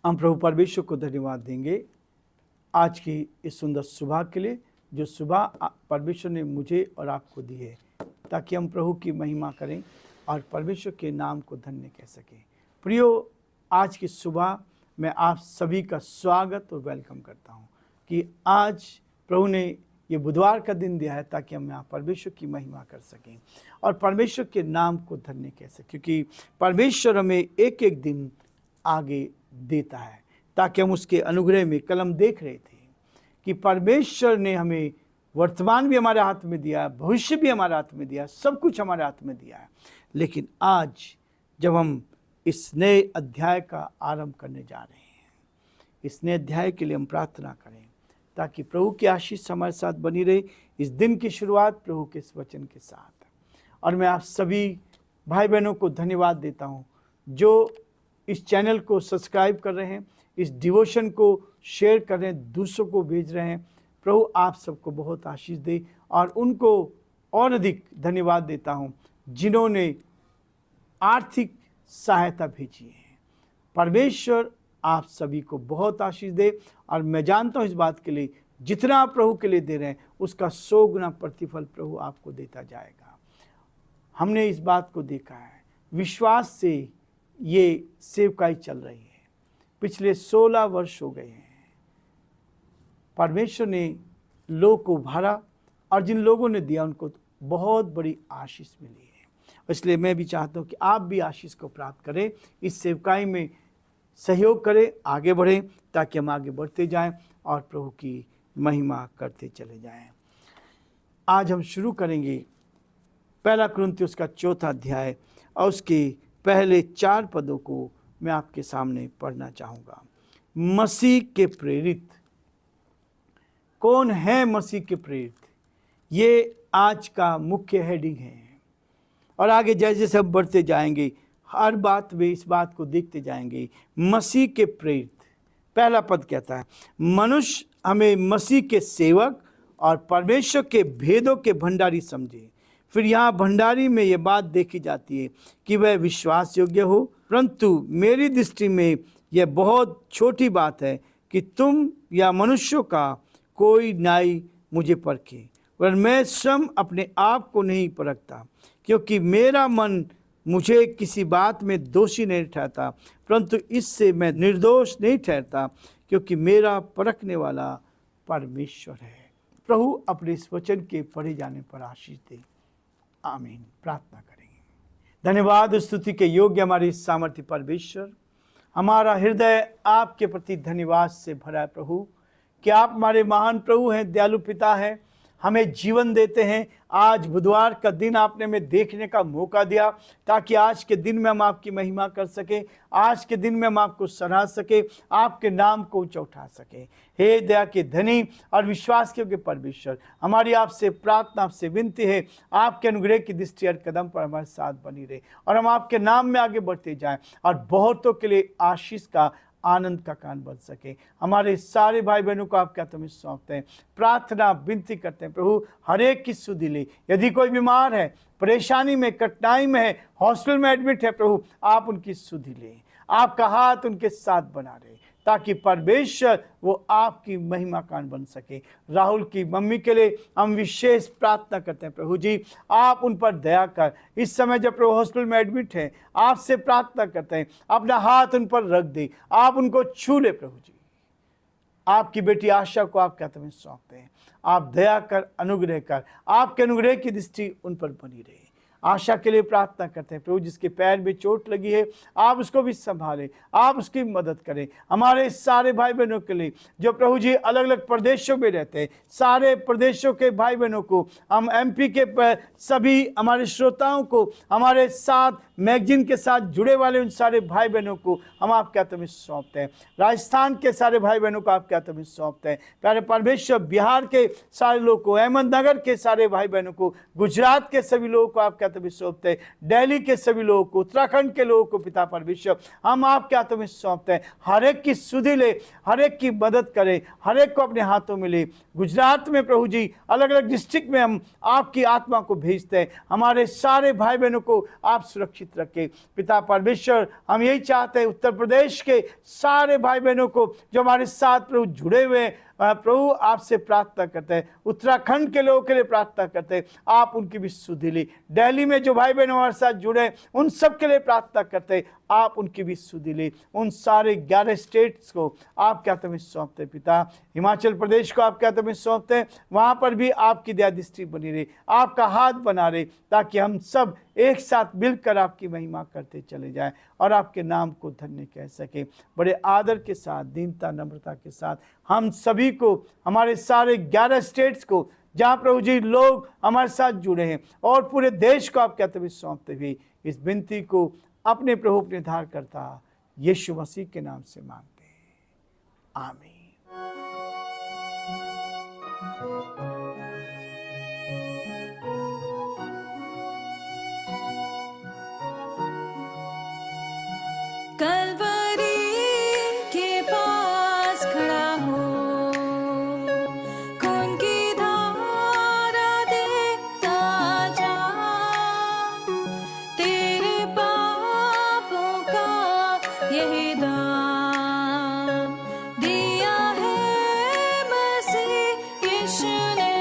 हम प्रभु परमेश्वर को धन्यवाद देंगे आज की इस सुंदर सुबह के लिए, जो सुबह परमेश्वर ने मुझे और आपको दी है, ताकि हम प्रभु की महिमा करें और परमेश्वर के नाम को धन्य कह सकें। प्रियो, आज की सुबह मैं आप सभी का स्वागत और वेलकम करता हूं कि आज प्रभु ने ये बुधवार का दिन दिया है ताकि हम यहाँ परमेश्वर की महिमा कर सकें और परमेश्वर के नाम को धन्य कह सकें, क्योंकि परमेश्वर हमें एक एक दिन आगे देता है ताकि हम उसके अनुग्रह में कल हम देख रहे थे कि परमेश्वर ने हमें वर्तमान भी हमारे हाथ में दिया, भविष्य भी हमारे हाथ में दिया, सब कुछ हमारे हाथ में दिया है। लेकिन आज जब हम इस नए अध्याय का आरंभ करने जा रहे हैं, इस नए अध्याय के लिए हम प्रार्थना करें ताकि प्रभु की आशीष हमारे साथ बनी रहे। इस दिन की शुरुआत प्रभु के इस वचन के साथ, और मैं आप सभी भाई बहनों को धन्यवाद देता हूं जो इस चैनल को सब्सक्राइब कर रहे हैं, इस डिवोशन को शेयर कर रहे हैं, दूसरों को भेज रहे हैं। प्रभु आप सबको बहुत आशीष दे, और उनको और अधिक धन्यवाद देता हूं जिन्होंने आर्थिक सहायता भेजी है। परमेश्वर आप सभी को बहुत आशीष दे, और मैं जानता हूं इस बात के लिए जितना आप प्रभु के लिए दे रहे हैं उसका 100 गुना प्रतिफल प्रभु आपको देता जाएगा। हमने इस बात को देखा है, विश्वास से ये सेवकाई चल रही है। पिछले 16 वर्ष हो गए हैं परमेश्वर ने लोगों को उभारा, और जिन लोगों ने दिया उनको बहुत बड़ी आशीष मिली है। इसलिए मैं भी चाहता हूँ कि आप भी आशीष को प्राप्त करें, इस सेवकाई में सहयोग करें, आगे बढ़ें, ताकि हम आगे बढ़ते जाएं और प्रभु की महिमा करते चले जाएं। आज हम शुरू करेंगे 1 कुरिन्थियों का 4 अध्याय, और उसके पहले 4 पदों को मैं आपके सामने पढ़ना चाहूँगा। मसीह के प्रेरित। कौन है मसीह के प्रेरित? ये आज का मुख्य हेडिंग है, और आगे जैसे जैसे हम बढ़ते जाएंगे हर बात में इस बात को देखते जाएंगे। मसीह के प्रेरित, पहला पद कहता है, मनुष्य हमें मसीह के सेवक और परमेश्वर के भेदों के भंडारी समझे। फिर यहाँ भंडारी में ये बात देखी जाती है कि वह विश्वास योग्य हो, परंतु मेरी दृष्टि में यह बहुत छोटी बात है कि तुम या मनुष्यों का कोई न्याय मुझे परखे, पर मैं स्वयं अपने आप को नहीं परखता, क्योंकि मेरा मन मुझे किसी बात में दोषी नहीं ठहरता, परंतु इससे मैं निर्दोष नहीं ठहरता, क्योंकि मेरा परखने वाला परमेश्वर है। प्रभु अपने इस वचन के पढ़े जाने पर आशीष दे। आमीन। प्रार्थना करेंगे। धन्यवाद स्तुति के योग्य हमारे सामर्थ्य परमेश्वर, हमारा हृदय आपके प्रति धन्यवाद से भरा है प्रभु, कि आप हमारे महान प्रभु हैं, दयालु पिता हैं, हमें जीवन देते हैं। आज बुधवार का दिन आपने हमें देखने का मौका दिया, ताकि आज के दिन में हम आपकी महिमा कर सकें, आज के दिन में हम आपको सराह सकें, आपके नाम को ऊंचा उठा सकें। हे दया के धनी और विश्वास के योग्य परमेश्वर, हमारी आपसे प्रार्थना, आपसे विनती है, आपके अनुग्रह की दृष्टि हर कदम पर हमारे साथ बनी रहे, और हम आपके नाम में आगे बढ़ते जाएं, और बहुतों के लिए आशीष का, आनंद का कारण बन सके। हमारे सारे भाई बहनों को आपके हाथों में सौंपते हैं, प्रार्थना विनती करते हैं प्रभु, हर एक की सुधि ले। यदि कोई बीमार है, परेशानी में, कठिनाई में है, हॉस्पिटल में एडमिट है, प्रभु आप उनकी सुधि लें, आपका हाथ उनके साथ बना रहे, ताकि परमेश्वर वो आपकी महिमा कान बन सके। राहुल की मम्मी के लिए हम विशेष प्रार्थना करते हैं प्रभु जी, आप उन पर दया कर। इस समय जब प्रभु हॉस्पिटल में एडमिट है, आपसे प्रार्थना करते हैं, अपना हाथ उन पर रख दे, आप उनको छू ले प्रभु जी। आपकी बेटी आशा को आपके हाथ में सौंपते हैं, आप दया कर, अनुग्रह कर, आपके अनुग्रह की दृष्टि उन पर बनी रहे। आशा के लिए प्रार्थना करते हैं प्रभु, जिसके पैर में चोट लगी है, आप उसको भी संभालें, आप उसकी मदद करें। हमारे सारे भाई बहनों के लिए जो प्रभु जी अलग अलग प्रदेशों में रहते हैं, सारे प्रदेशों के भाई बहनों को, हम एमपी के सभी हमारे श्रोताओं को, हमारे साथ मैगजीन के साथ जुड़े वाले उन सारे भाई बहनों को हम आपके हाथों में सौंपते हैं। राजस्थान के सारे भाई बहनों को आपके हाथों में सौंपते हैं। प्यारे परमेश्वर, बिहार के सारे लोगों को, अहमदनगर के सारे भाई बहनों को, गुजरात के सभी लोगों को आपके आपके हाथों में सौंपते हैं। दिल्ली के सभी लोगों को, उत्तराखंड के लोगों को पिता परमेश्वर हम आपके हाथों में सौंपते हैं। हर एक की सुधि ले, हर एक की मदद करे, हर एक को अपने हाथों में ले। गुजरात में प्रभु जी अलग अलग डिस्ट्रिक्ट में हम आपकी आत्मा को भेजते हैं। हमारे सारे भाई बहनों को आप सुरक्षित रखें पिता परमेश्वर। हम यही चाहते हैं उत्तर प्रदेश के सारे भाई बहनों को जो हमारे साथ प्रभु जुड़े हुए हैं, प्रभु आपसे प्रार्थना करते हैं। उत्तराखंड के लोगों के लिए प्रार्थना करते हैं, आप उनकी भी सुधि ली। दिल्ली में जो भाई बहन हमारे साथ जुड़े हैं उन सब के लिए प्रार्थना करते हैं, आप उनकी भी सुधि ली। उन सारे 11 स्टेट्स को आपके हाथों में सौंपते हैं पिता। हिमाचल प्रदेश को आपके हाथों में सौंपते हैं, वहाँ पर भी आपकी दया दृष्टि बनी रहे, आपका हाथ बना रहे, ताकि हम सब एक साथ मिलकर आपकी महिमा करते चले जाएं और आपके नाम को धन्य कह सकें। बड़े आदर के साथ, दीनता नम्रता के साथ हम सभी को, हमारे सारे 11 स्टेट्स को जहाँ प्रभु जी लोग हमारे साथ जुड़े हैं, और पूरे देश को आपके हाथों में सौंपते हुए इस विनती को अपने प्रभु अपने धार करता यीशु मसीह के नाम से मांगते हैं, आमीन। कलवरी के पास खड़ा हो, खून की धारा देखता जा, तेरे पापों का यही दाम दिया है मसीह यीशु ने।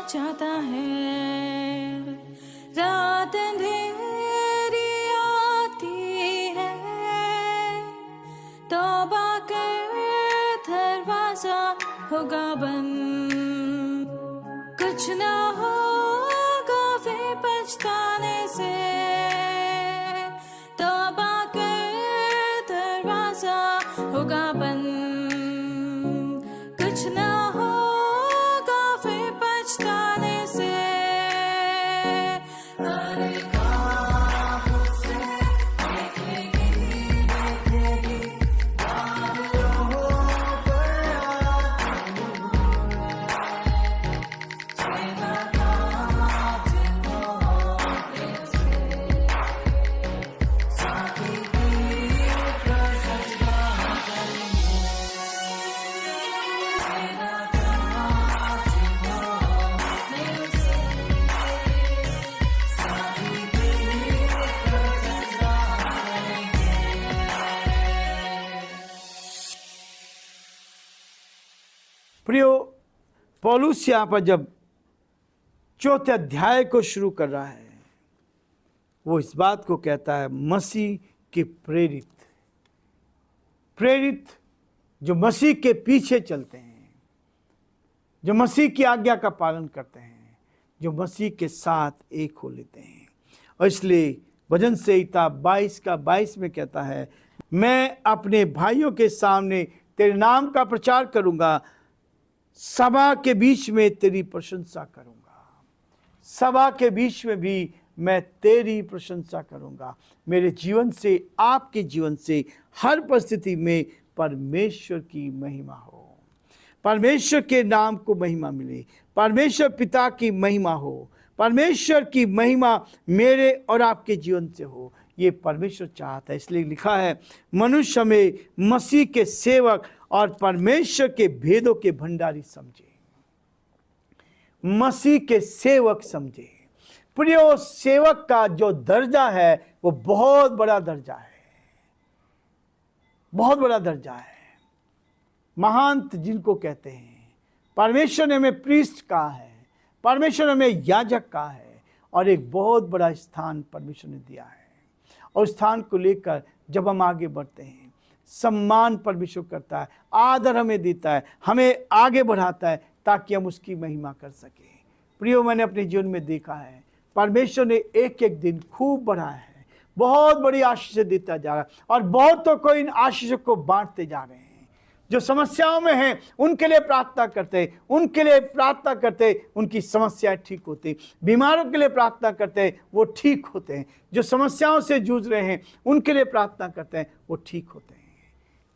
चाहता है रात अंधेरी आती है, तौबा कर दरवाजा होगा बंद, कुछ ना होगा फिर पछताने से, तौबा कर दरवाजा होगा बंद, कुछ ना प्रियो, पौलुस यहाँ पर जब 4थे अध्याय को शुरू कर रहा है, वो इस बात को कहता है मसीह के प्रेरित जो मसीह के पीछे चलते हैं, जो मसीह की आज्ञा का पालन करते हैं, जो मसीह के साथ एक हो लेते हैं। और इसलिए भजन संहिता 22 में कहता है, मैं अपने भाइयों के सामने तेरे नाम का प्रचार करूंगा, सभा के बीच में तेरी प्रशंसा करूंगा। सभा के बीच में भी मैं तेरी प्रशंसा करूंगा। मेरे जीवन से, आपके जीवन से हर परिस्थिति में परमेश्वर की महिमा हो, परमेश्वर के नाम को महिमा मिले, परमेश्वर पिता की महिमा हो, परमेश्वर की महिमा मेरे और आपके जीवन से हो। ये परमेश्वर चाहता है। इसलिए लिखा है, मनुष्य में मसीह के सेवक और परमेश्वर के भेदों के भंडारी समझे। मसीह के सेवक समझे। प्रियो, सेवक का जो दर्जा है वो बहुत बड़ा दर्जा है, बहुत बड़ा दर्जा है। महांत जिनको कहते हैं, परमेश्वर ने हमें प्रीस्ट कहा है, परमेश्वर ने हमें याजक कहा है, और एक बहुत बड़ा स्थान परमेश्वर ने दिया है। और स्थान को लेकर जब हम आगे बढ़ते हैं, सम्मान परमेश्वर करता है, आदर हमें देता है, हमें आगे बढ़ाता है ताकि हम उसकी महिमा कर सकें। प्रियो, मैंने अपने जीवन में देखा है परमेश्वर ने एक एक दिन खूब बढ़ाया है, बहुत बड़ी आशीष देता जा रहा है और बहुतों को इन आशीषों को बांटते जा रहे हैं। जो समस्याओं में हैं उनके लिए प्रार्थना करते, उनके लिए प्रार्थना करते, उनकी समस्याएं ठीक होती। बीमारों के लिए प्रार्थना करते, वो ठीक होते हैं। जो समस्याओं से जूझ रहे हैं उनके लिए प्रार्थना करते हैं, वो ठीक होते हैं।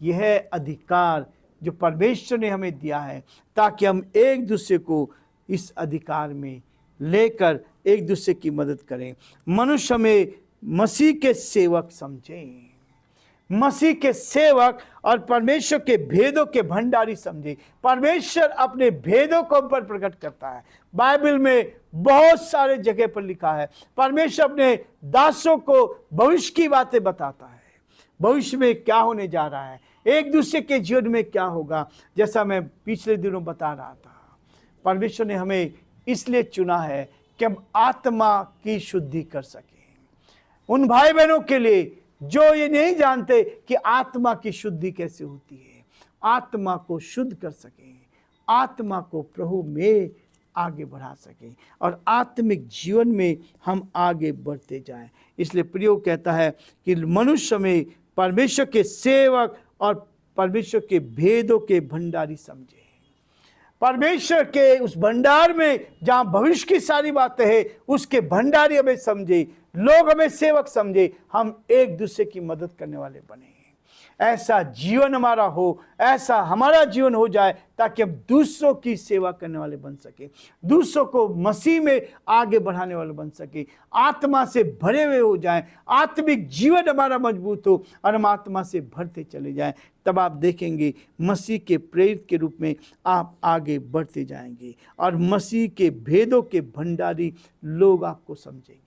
यह है अधिकार जो परमेश्वर ने हमें दिया है ताकि हम एक दूसरे को इस अधिकार में लेकर एक दूसरे की मदद करें। मनुष्य में मसीह के सेवक समझें, मसीह के सेवक और परमेश्वर के भेदों के भंडारी समझे। परमेश्वर अपने भेदों को हम पर प्रकट करता है। बाइबल में बहुत सारे जगह पर लिखा है परमेश्वर अपने दासों को भविष्य की बातें बताता है, भविष्य में क्या होने जा रहा है, एक दूसरे के जीवन में क्या होगा। जैसा मैं पिछले दिनों बता रहा था, परमेश्वर ने हमें इसलिए चुना है कि हम आत्मा की शुद्धि कर सकें। उन भाई बहनों के लिए जो ये नहीं जानते कि आत्मा की शुद्धि कैसे होती है, आत्मा को शुद्ध कर सकें, आत्मा को प्रभु में आगे बढ़ा सकें और आत्मिक जीवन में हम आगे बढ़ते जाएं। इसलिए प्रियो कहता है कि मनुष्य में परमेश्वर के सेवक और परमेश्वर के भेदों के भंडारी समझे। परमेश्वर के उस भंडार में जहां भविष्य की सारी बातें हैं, उसके भंडारी हमें समझे, लोग हमें सेवक समझे, हम एक दूसरे की मदद करने वाले बने। ऐसा जीवन हमारा हो, ऐसा हमारा जीवन हो जाए ताकि हम दूसरों की सेवा करने वाले बन सके, दूसरों को मसीह में आगे बढ़ाने वाले बन सके, आत्मा से भरे हुए हो जाएं, आत्मिक जीवन हमारा मजबूत हो और हम आत्मा से भरते चले जाएं। तब आप देखेंगे मसीह के प्रेरित के रूप में आप आगे बढ़ते जाएंगे और मसीह के भेदों के भंडारी लोग आपको समझेंगे।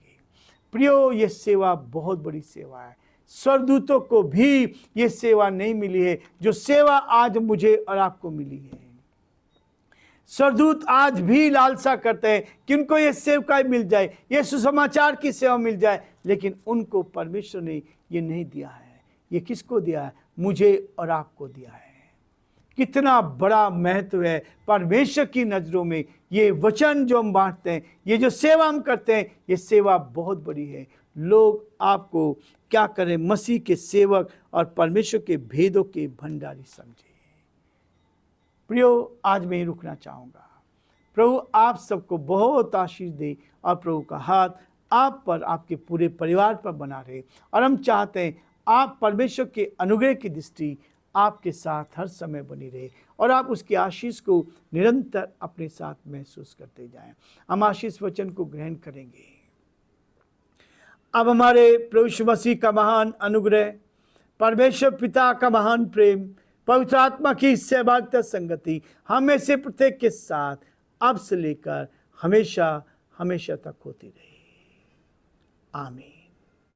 प्रियो, ये सेवा बहुत बड़ी सेवा है। स्वर्गदूतों को भी ये सेवा नहीं मिली है जो सेवा आज मुझे और आपको मिली है। स्वर्गदूत आज भी लालसा करते हैं कि उनको ये सेवकाई मिल जाए, ये सुसमाचार की सेवा मिल जाए, लेकिन उनको परमेश्वर ने ये नहीं दिया है। ये किसको दिया है? मुझे और आपको दिया है। कितना बड़ा महत्व है परमेश्वर की नज़रों में। ये वचन जो हम बांटते हैं, ये जो सेवा हम करते हैं, ये सेवा बहुत बड़ी है। लोग आपको क्या करें? मसीह के सेवक और परमेश्वर के भेदों के भंडारी समझे। प्रियो, आज मैं ही रुकना चाहूँगा। प्रभु आप सबको बहुत आशीष दे और प्रभु का हाथ आप पर, आपके पूरे परिवार पर बना रहे। और हम चाहते हैं आप परमेश्वर के अनुग्रह की दृष्टि आपके साथ हर समय बनी रहे और आप उसकी आशीष को निरंतर अपने साथ महसूस करते जाएं। हम आशीष वचन को ग्रहण करेंगे। अब हमारे प्रभु यीशु मसीह का महान अनुग्रह, परमेश्वर पिता का महान प्रेम, पवित्र आत्मा की सहभागिता संगति हम में से प्रत्येक के साथ अब से लेकर हमेशा हमेशा तक होती रहे। आमीन।